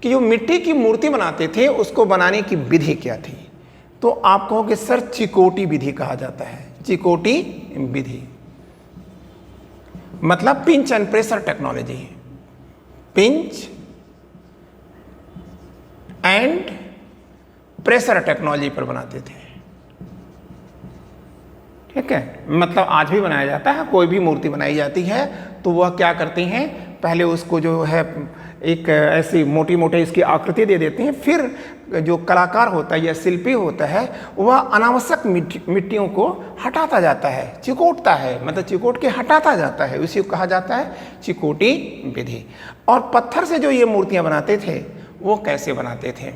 कि जो मिट्टी की मूर्ति बनाते थे उसको बनाने की विधि क्या थी। तो आप कहोगे सर चिकोटी विधि कहा जाता है। चिकोटी विधि मतलब pinch and pressure technology, pinch and pressure technology पर बनाते थे। ठीक है, मतलब आज भी बनाया जाता है। कोई भी मूर्ति बनाई जाती है तो वह क्या करते हैं, पहले उसको जो है एक ऐसी मोटी मोटी इसकी आकृति दे देते हैं, फिर जो कलाकार होता है या शिल्पी होता है वह अनावश्यक मिट्टियों को हटाता जाता है, चिकोटता है, मतलब चिकोट के हटाता जाता है, उसी को कहा जाता है चिकोटी विधि। और पत्थर से जो ये मूर्तियां बनाते थे वो कैसे बनाते थे,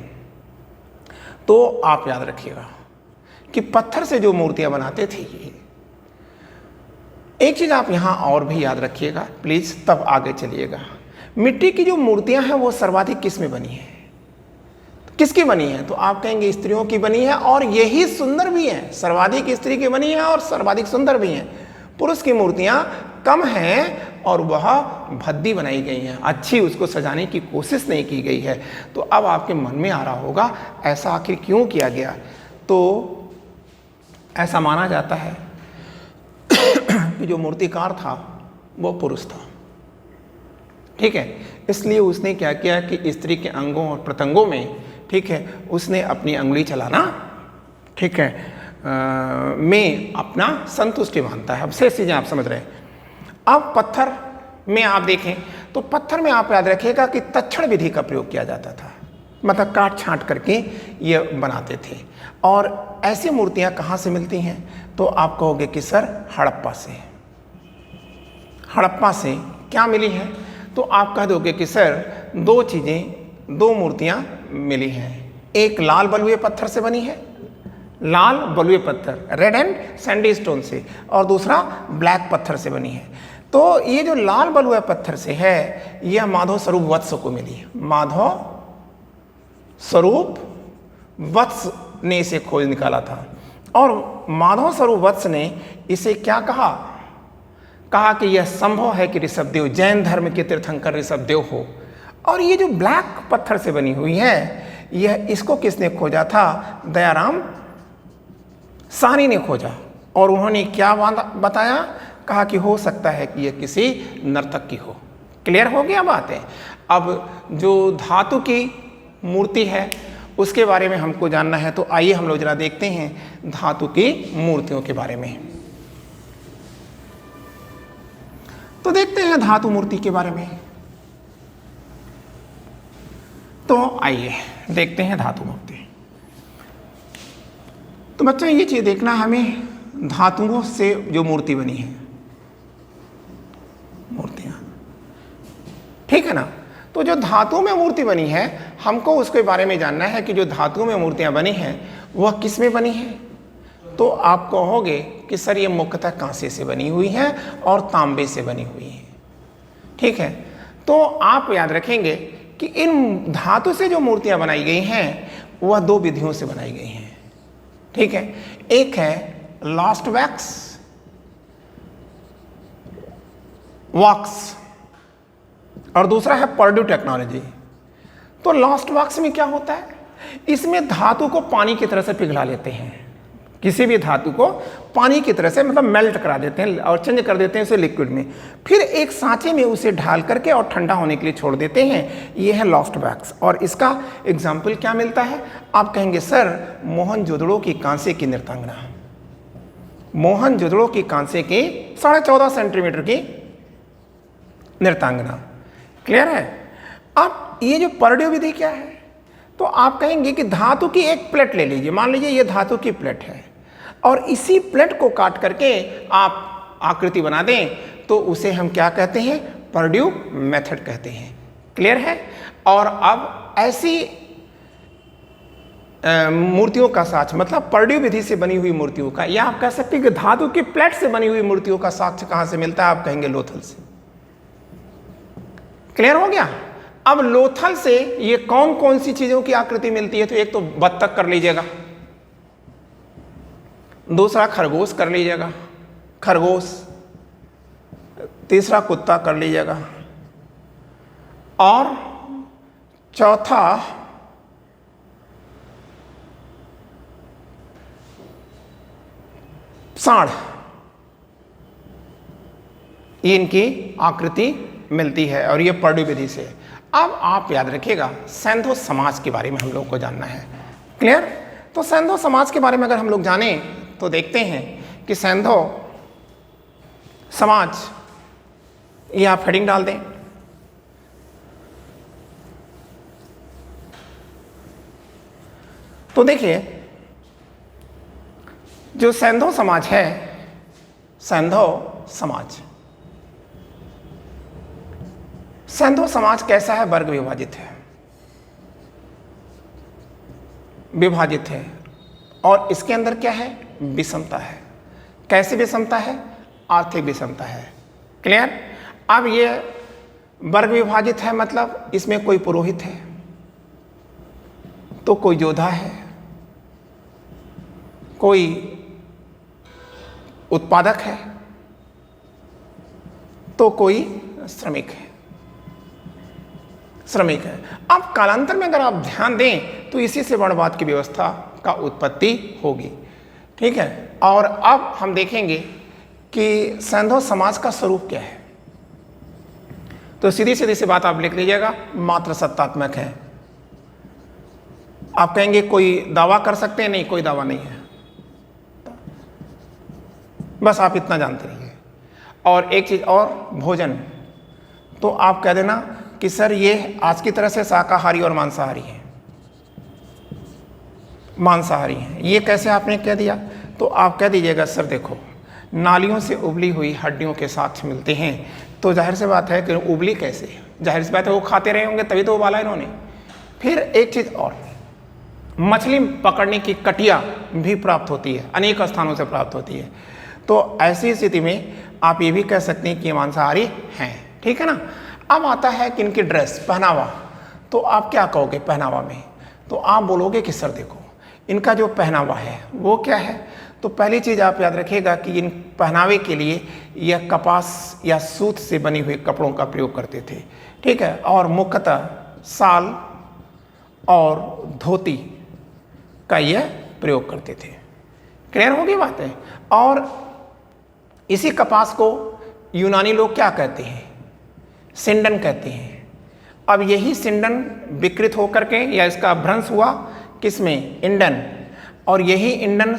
तो आप याद रखिएगा कि पत्थर से जो मूर्तियां बनाते थे ये, एक चीज आप यहां और भी याद रखिएगा प्लीज, तब आगे चलिएगा। मिट्टी की जो मूर्तियां हैं वो सर्वाधिक किस में बनी है, किसकी बनी है, तो आप कहेंगे स्त्रियों की बनी है, और यही सुंदर भी है। सर्वाधिक स्त्री की बनी है और सर्वाधिक सुंदर भी है। पुरुष की मूर्तियां कम हैं और वह भद्दी बनाई गई हैं, अच्छी उसको सजाने की कोशिश नहीं की गई है। तो अब आपके मन में आ रहा होगा ऐसा आखिर क्यों किया गया, तो ऐसा माना जाता है कि जो मूर्तिकार था वो पुरुष था। ठीक है, इसलिए उसने क्या किया कि स्त्री के अंगों और प्रत्यंगों में, ठीक है, उसने अपनी अंगुली चलाना, ठीक है, में अपना संतुष्टि मानता है। अब शेष चीजें आप समझ रहे हैं। अब पत्थर में आप देखें तो पत्थर में आप याद रखिएगा कि तक्षण विधि का प्रयोग किया जाता था, मतलब काट छांट करके ये बनाते थे। और ऐसी मूर्तियां कहाँ से मिलती हैं, तो आप कहोगे कि सर हड़प्पा से। हड़प्पा से क्या मिली है, तो आप कह दोगे कि सर दो चीज़ें, दो मूर्तियां मिली हैं। एक लाल बलुए पत्थर से बनी है, लाल बलुए पत्थर रेड एंड सैंडी स्टोन से, और दूसरा ब्लैक पत्थर से बनी है। तो ये जो लाल बलुए पत्थर से है यह माधव स्वरूप वत्स को मिली है। माधव स्वरूप वत्स ने इसे खोज निकाला था, और माधव स्वरूप वत्स ने इसे क्या कहा, कहा कि यह संभव है कि ऋषभदेव जैन धर्म के तीर्थंकर ऋषभदेव हो। और ये जो ब्लैक पत्थर से बनी हुई है, यह इसको किसने खोजा था, दयाराम साहनी ने खोजा। और उन्होंने क्या बताया, कहा कि हो सकता है कि यह किसी नर्तक की हो। क्लियर हो गया बात है। अब जो धातु की मूर्ति है उसके बारे में हमको जानना है, तो आइए हम लोग जरा देखते हैं धातु की मूर्तियों के बारे में। तो देखते हैं धातु मूर्ति के बारे में। तो आइए देखते हैं धातु मूर्ति। तो बच्चों ये चीज देखना हमें, धातुओं से जो मूर्ति बनी है, मूर्तियां, ठीक है ना। तो जो धातु में मूर्ति बनी है, हमको उसके बारे में जानना है कि जो धातु में मूर्तियां बनी हैं वह किस में बनी है। तो आप कहोगे कि सर ये मुख्यतः कांसे से बनी हुई है और तांबे से बनी हुई है। ठीक है, तो आप याद रखेंगे कि इन धातु से जो मूर्तियां बनाई गई हैं वह दो विधियों से बनाई गई हैं। ठीक है, एक है लास्ट वॉक्स और दूसरा है पर्ड्यू टेक्नोलॉजी। तो लास्ट वॉक्स में क्या होता है, इसमें धातु को पानी की तरह से पिघला लेते हैं, किसी भी धातु को पानी की तरह से मतलब मेल्ट करा देते हैं और चेंज कर देते हैं उसे लिक्विड में, फिर एक सांचे में उसे ढाल करके और ठंडा होने के लिए छोड़ देते हैं। ये है लास्ट वैक्स। और इसका एग्जाम्पल क्या मिलता है, आप कहेंगे सर मोहनजोदड़ो की कांसे की नृत्यांगना, मोहनजोदड़ो की कांसे की 14.5 सेंटीमीटर की नृत्यांगना। क्लियर है। अब ये जो पर्ड्यू विधि क्या है, तो आप कहेंगे कि धातु की एक प्लेट ले लीजिए, मान लीजिए ये धातु की प्लेट है, और इसी प्लेट को काट करके आप आकृति बना दें तो उसे हम क्या कहते हैं, पर्ड्यू मेथड कहते हैं। क्लियर है। और अब ऐसी मूर्तियों का साक्ष्य, मतलब पर्ड्यू विधि से बनी हुई मूर्तियों का, या आप कह सकते हैं कि धातु की प्लेट से बनी हुई मूर्तियों का साक्ष्य कहां से मिलता है, आप कहेंगे लोथल से। क्लियर हो गया। अब लोथल से ये कौन कौन सी चीजों की आकृति मिलती है, तो एक तो बत्तख कर लीजिएगा, दूसरा खरगोश कर लीजिएगा, खरगोश, तीसरा कुत्ता कर लीजिएगा, और चौथा साढ़, ये इनकी आकृति मिलती है और ये पर्ड्यू विधि से। अब आप याद रखिएगा सैंधव समाज के बारे में हम लोग को जानना है। क्लियर? तो सैंधव समाज के बारे में अगर हम लोग जाने तो देखते हैं कि सैंधव समाज, ये आप हेडिंग डाल दें, तो देखिए जो सैंधव समाज है, सैंधव समाज, सैंधव समाज कैसा है? वर्ग विभाजित है, विभाजित है और इसके अंदर क्या है? विषमता है। कैसे विषमता है? आर्थिक विषमता है। क्लियर? अब ये वर्ग विभाजित है मतलब इसमें कोई पुरोहित है तो कोई योद्धा है, कोई उत्पादक है तो कोई श्रमिक है, श्रमिक है। अब कालांतर में अगर आप ध्यान दें तो इसी से वर्णवाद की व्यवस्था का उत्पत्ति होगी। ठीक है? और अब हम देखेंगे कि सैंधव समाज का स्वरूप क्या है। तो सीधी सीधी सी बात आप लिख लीजिएगा, मात्र सत्तात्मक है। आप कहेंगे कोई दावा कर सकते हैं? नहीं, कोई दावा नहीं है, बस आप इतना जानते रहिए। और एक चीज और, भोजन, तो आप कह देना कि सर ये आज की तरह से शाकाहारी और मांसाहारी है, मांसाहारी है। ये कैसे आपने कह दिया? तो आप कह दीजिएगा सर देखो नालियों से उबली हुई हड्डियों के साथ मिलते हैं, तो जाहिर सी बात है कि उबली कैसे? जाहिर सी बात है वो खाते रहे होंगे तभी तो उबाला इन्होंने। फिर एक चीज़ और, मछली पकड़ने की कटिया भी प्राप्त होती है, अनेक स्थानों से प्राप्त होती है। तो ऐसी स्थिति में आप ये भी कह सकते हैं कि मांसाहारी हैं। ठीक है ना? अब आता है कि इनकी ड्रेस, पहनावा, तो आप क्या कहोगे पहनावा में? तो आप बोलोगे कि सर देखो इनका जो पहनावा है वो क्या है। तो पहली चीज़ आप याद रखिएगा कि इन पहनावे के लिए यह कपास या सूत से बने हुए कपड़ों का प्रयोग करते थे। ठीक है? और मुख्यतः साल और धोती का यह प्रयोग करते थे। क्लियर होगी बातें? और इसी कपास को यूनानी लोग क्या कहते हैं? सिंडन कहते हैं। अब यही सिंडन विकृत होकर के या इसका भ्रंश हुआ किसमें? इंडन। और यही इंडन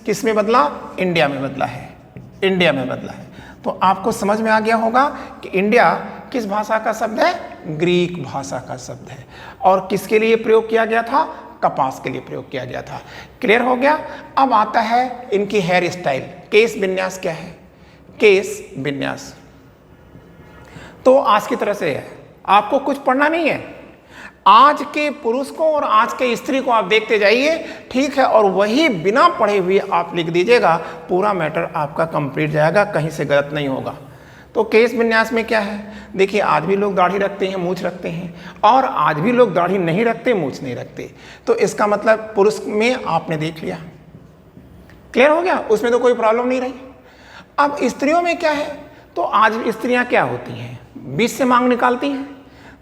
किस में बदला? इंडिया में बदला है, इंडिया में बदला है। तो आपको समझ में आ गया होगा कि इंडिया किस भाषा का शब्द है? ग्रीक भाषा का शब्द है। और किसके लिए प्रयोग किया गया था? कपास के लिए प्रयोग किया गया था। क्लियर हो गया? अब आता है इनकी हेयर स्टाइल, केश विन्यास क्या है? केश विन्यास तो आज की तरह से है, आपको कुछ पढ़ना नहीं है। आज के पुरुष को और आज के स्त्री को आप देखते जाइए, ठीक है, और वही बिना पढ़े हुए आप लिख दीजिएगा, पूरा मैटर आपका कंप्लीट जाएगा, कहीं से गलत नहीं होगा। तो केश विन्यास में क्या है? देखिए आज भी लोग दाढ़ी रखते हैं, मूछ रखते हैं, और आज भी लोग दाढ़ी नहीं रखते, मूछ नहीं रखते। तो इसका मतलब पुरुष में आपने देख लिया। क्लियर हो गया? उसमें तो कोई प्रॉब्लम नहीं रही। अब स्त्रियों में क्या है? तो आज स्त्रियां क्या होती हैं? बीच से मांग निकालती हैं।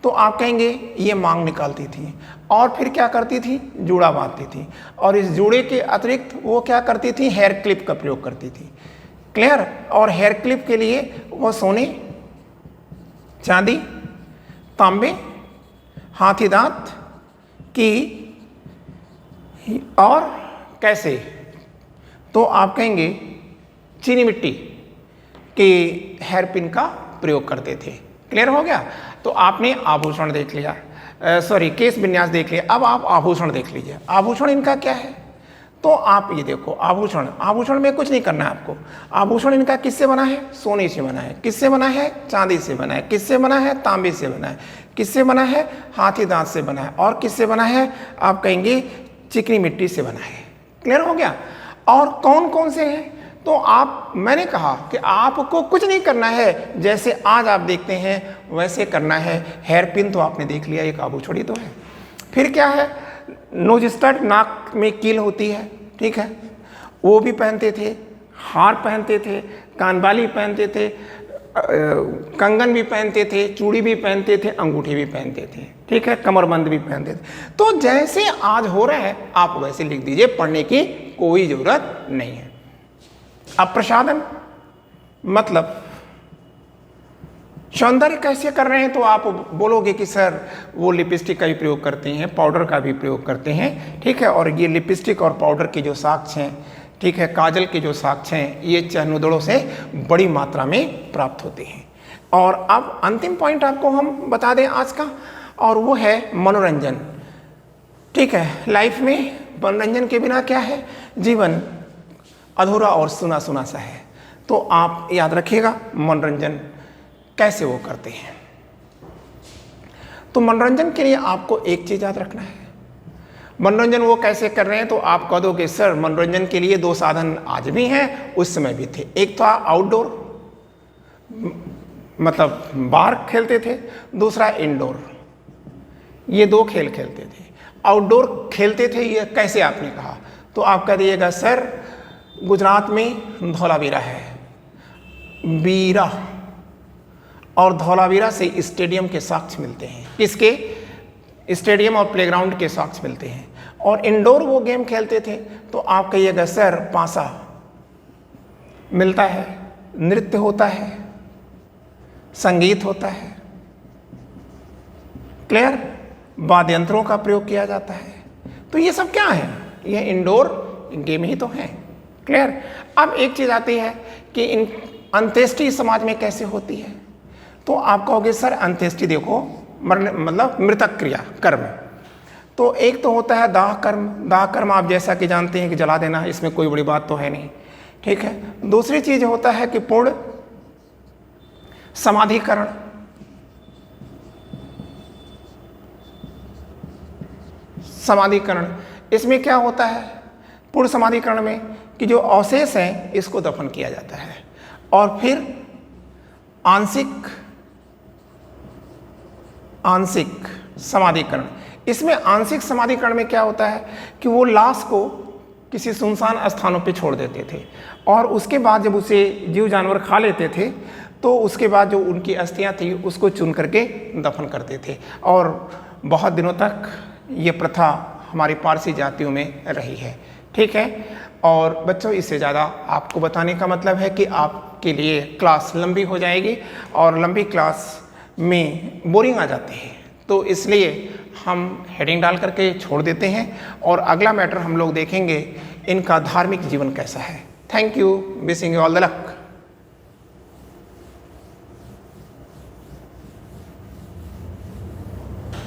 तो आप कहेंगे ये मांग निकालती थी और फिर क्या करती थी? जूड़ा बांधती थी। और इस जूड़े के अतिरिक्त वो क्या करती थी? हेयर क्लिप का प्रयोग करती थी। क्लियर? और हेयर क्लिप के लिए वो सोने, चांदी, तांबे, हाथी दांत की, और कैसे? तो आप कहेंगे चीनी मिट्टी के हेयर पिन का प्रयोग करते थे। क्लियर हो गया? तो आपने आभूषण देख लिया, सॉरी केश विन्यास देख लिया। अब आप आभूषण देख लीजिए। आभूषण इनका क्या है? तो आप ये देखो आभूषण, आभूषण में कुछ नहीं करना है आपको। आभूषण इनका किससे बना है? सोने से बना है। किससे बना है? चांदी से बना है। किससे बना है? तांबे से बना है। किससे बना है? हाथी दांत से बना है। और किससे बना है? आप कहेंगे चिकनी मिट्टी से बना है। क्लियर हो गया? और कौन कौन से हैं? तो आप, मैंने कहा कि आपको कुछ नहीं करना है, जैसे आज आप देखते हैं वैसे करना है। हेयर पिन तो आपने देख लिया, एक आभूषण ही तो है। फिर क्या है? नोज स्टड, नाक में कील होती है, ठीक है, वो भी पहनते थे। हार पहनते थे, कानबाली पहनते थे, कंगन भी पहनते थे, चूड़ी भी पहनते थे, अंगूठी भी पहनते थे, ठीक है, कमरबंद भी पहनते थे। तो जैसे आज हो रहा है आप वैसे लिख दीजिए, पढ़ने की कोई ज़रूरत नहीं है। अब प्रसाधन मतलब सौंदर्य कैसे कर रहे हैं, तो आप बोलोगे कि सर वो लिपस्टिक का भी प्रयोग करते हैं, पाउडर का भी प्रयोग करते हैं, ठीक है। और ये लिपस्टिक और पाउडर के जो साक्ष्य हैं, ठीक है, काजल के जो साक्ष्य हैं, ये चैनुदड़ों से बड़ी मात्रा में प्राप्त होते हैं। और अब अंतिम पॉइंट आपको हम बता दें आज का, और वो है मनोरंजन, ठीक है। लाइफ में मनोरंजन के बिना क्या है, जीवन अधूरा और सुना सुना सा है। तो आप याद रखिएगा मनोरंजन कैसे वो करते हैं। तो मनोरंजन के लिए आपको एक चीज याद रखना है, मनोरंजन वो कैसे कर रहे हैं, तो आप कह दोगे सर मनोरंजन के लिए दो साधन आज भी हैं, उस समय भी थे। एक था आउटडोर, मतलब बाहर खेलते थे, दूसरा इंडोर, ये दो खेल खेलते थे। आउटडोर खेलते थे ये कैसे, आपने कहा, तो आप कह दीजिएगा सर गुजरात में धौलावीरा है, वीरा और धौलावीरा से स्टेडियम के साक्ष्य मिलते हैं, इसके स्टेडियम और प्लेग्राउंड के साक्ष्य मिलते हैं। और इंडोर वो गेम खेलते थे, तो आप कहिएगा सर पासा मिलता है, नृत्य होता है, संगीत होता है, क्लियर, वाद्य यंत्रों का प्रयोग किया जाता है। तो ये सब क्या है, ये इंडोर गेम ही तो हैं, क्लियर। अब एक चीज आती है कि इन अंत्येष्टि समाज में कैसे होती है, तो आप कहोगे सर अंत्येष्टि देखो मरने मतलब मृतक क्रिया कर्म, तो एक तो होता है दाह कर्म। दाह कर्म आप जैसा कि जानते हैं कि जला देना, इसमें कोई बड़ी बात तो है नहीं, ठीक है। दूसरी चीज होता है कि पूर्ण समाधिकरण, समाधिकरण इसमें क्या होता है, पूर्ण समाधिकरण में कि जो अवशेष हैं इसको दफन किया जाता है। और फिर आंशिक समाधिकरण, इसमें आंशिक समाधिकरण में क्या होता है कि वो लाश को किसी सुनसान स्थानों पे छोड़ देते थे, और उसके बाद जब उसे जीव जानवर खा लेते थे, तो उसके बाद जो उनकी अस्थियां थी उसको चुन करके दफन करते थे। और बहुत दिनों तक ये प्रथा हमारी पारसी जातियों में रही है, ठीक है। और बच्चों इससे ज़्यादा आपको बताने का मतलब है कि आपके लिए क्लास लंबी हो जाएगी, और लंबी क्लास में बोरिंग आ जाती है, तो इसलिए हम हेडिंग डाल करके छोड़ देते हैं, और अगला मैटर हम लोग देखेंगे इनका धार्मिक जीवन कैसा है। Thank you, wishing you all the luck.